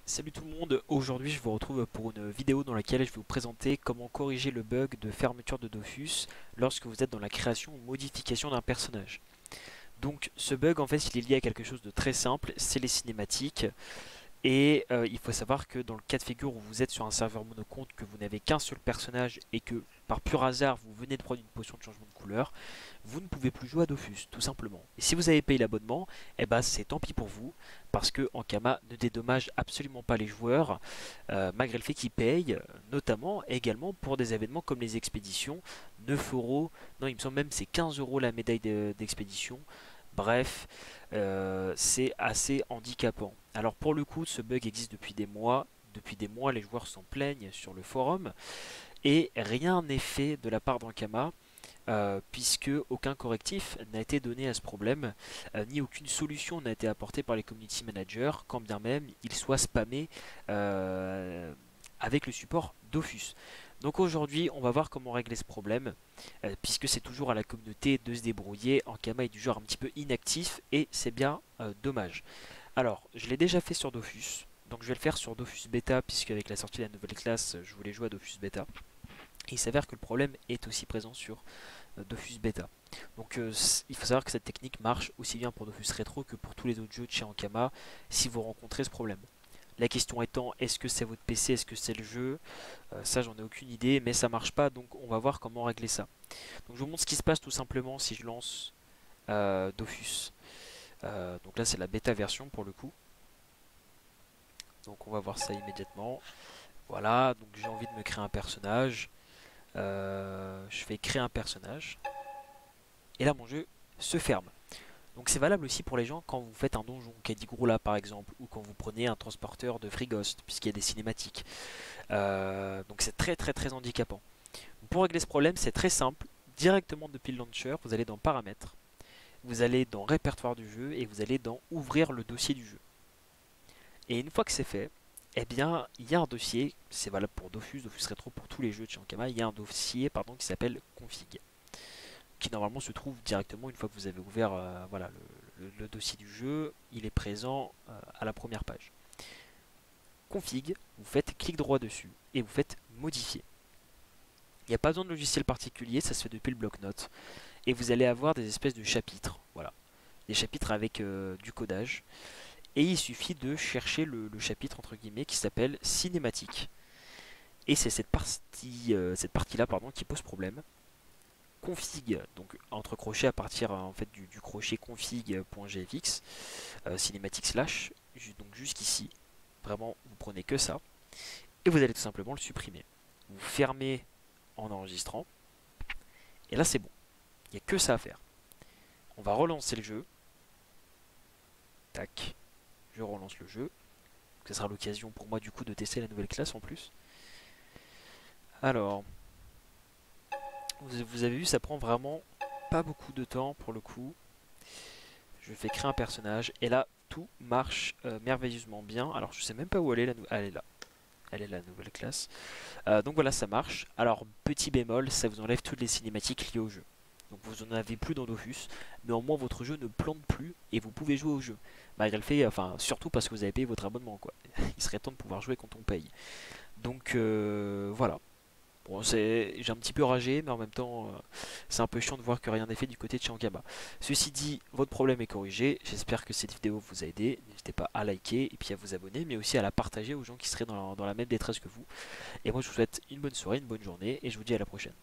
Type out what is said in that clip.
Salut tout le monde, aujourd'hui je vous retrouve pour une vidéo dans laquelle je vais vous présenter comment corriger le bug de fermeture de Dofus lorsque vous êtes dans la création ou modification d'un personnage. Donc ce bug en fait il est lié à quelque chose de très simple, c'est les cinématiques. Et il faut savoir que dans le cas de figure où vous êtes sur un serveur monocompte, que vous n'avez qu'un seul personnage et que par pur hasard vous venez de prendre une potion de changement de couleur, vous ne pouvez plus jouer à Dofus, tout simplement. Et si vous avez payé l'abonnement, eh ben c'est tant pis pour vous, parce que Ankama ne dédommage absolument pas les joueurs, malgré le fait qu'ils payent, notamment également pour des événements comme les expéditions, 9 euros, non il me semble même c'est 15 euros la médaille d'expédition. Bref, c'est assez handicapant. Alors pour le coup, ce bug existe depuis des mois. Depuis des mois, les joueurs s'en plaignent sur le forum. Et rien n'est fait de la part d'Ankama, puisque aucun correctif n'a été donné à ce problème, ni aucune solution n'a été apportée par les community managers, quand bien même ils soient spammés avec le support Dofus. Donc aujourd'hui, on va voir comment régler ce problème, puisque c'est toujours à la communauté de se débrouiller. Ankama est du genre un petit peu inactif et c'est bien dommage. Alors, je l'ai déjà fait sur Dofus, donc je vais le faire sur Dofus Beta, puisque avec la sortie de la nouvelle classe, je voulais jouer à Dofus Beta. Et il s'avère que le problème est aussi présent sur Dofus Beta. Donc il faut savoir que cette technique marche aussi bien pour Dofus Retro que pour tous les autres jeux de chez Ankama, si vous rencontrez ce problème. La question étant, est-ce que c'est votre PC, est-ce que c'est le jeu? Ça j'en ai aucune idée, mais ça marche pas, donc on va voir comment régler ça. Donc je vous montre ce qui se passe tout simplement si je lance Dofus. Donc là c'est la bêta version pour le coup. Donc on va voir ça immédiatement. Voilà, donc j'ai envie de me créer un personnage. Je fais créer un personnage. Et là mon jeu se ferme. Donc c'est valable aussi pour les gens quand vous faites un donjon, Kadigrula par exemple, ou quand vous prenez un transporteur de Free-Ghost, puisqu'il y a des cinématiques. Donc c'est très très très handicapant. Pour régler ce problème, c'est très simple. Directement depuis le launcher, vous allez dans Paramètres, vous allez dans Répertoire du jeu et vous allez dans Ouvrir le dossier du jeu. Et une fois que c'est fait, eh bien, il y a un dossier, c'est valable pour Dofus, Dofus Retro, pour tous les jeux de chez Ankama, il y a un dossier qui s'appelle Config, qui normalement se trouve directement une fois que vous avez ouvert voilà, le dossier du jeu, il est présent à la première page. Config, vous faites clic droit dessus et vous faites modifier. Il n'y a pas besoin de logiciel particulier, ça se fait depuis le bloc-notes. Et vous allez avoir des espèces de chapitres, voilà. Des chapitres avec du codage. Et il suffit de chercher le chapitre entre guillemets qui s'appelle cinématique. Et c'est cette partie-là pardon, qui pose problème. Config, donc entre crochets à partir en fait du crochet config.gfx, cinématique slash, donc jusqu'ici. Vraiment, vous prenez que ça. Et vous allez tout simplement le supprimer. Vous fermez en enregistrant. Et là c'est bon. Il n'y a que ça à faire. On va relancer le jeu. Tac. Je relance le jeu. Ça sera l'occasion pour moi du coup de tester la nouvelle classe en plus. Alors, vous avez vu, ça prend vraiment pas beaucoup de temps pour le coup. Je fais créer un personnage et là tout marche merveilleusement bien. Alors je sais même pas où elle est elle est là. Elle est la nouvelle classe. Donc voilà, ça marche. Alors petit bémol, ça vous enlève toutes les cinématiques liées au jeu. Donc vous en avez plus dans Dofus, mais au moins votre jeu ne plante plus et vous pouvez jouer au jeu. Malgré le fait, enfin surtout parce que vous avez payé votre abonnement quoi. Il serait temps de pouvoir jouer quand on paye. Donc voilà. Bon, j'ai un petit peu ragé, mais en même temps, c'est un peu chiant de voir que rien n'est fait du côté de chez Ankama. Ceci dit, votre problème est corrigé. J'espère que cette vidéo vous a aidé. N'hésitez pas à liker et puis à vous abonner, mais aussi à la partager aux gens qui seraient dans la même détresse que vous. Et moi, je vous souhaite une bonne soirée, une bonne journée, et je vous dis à la prochaine.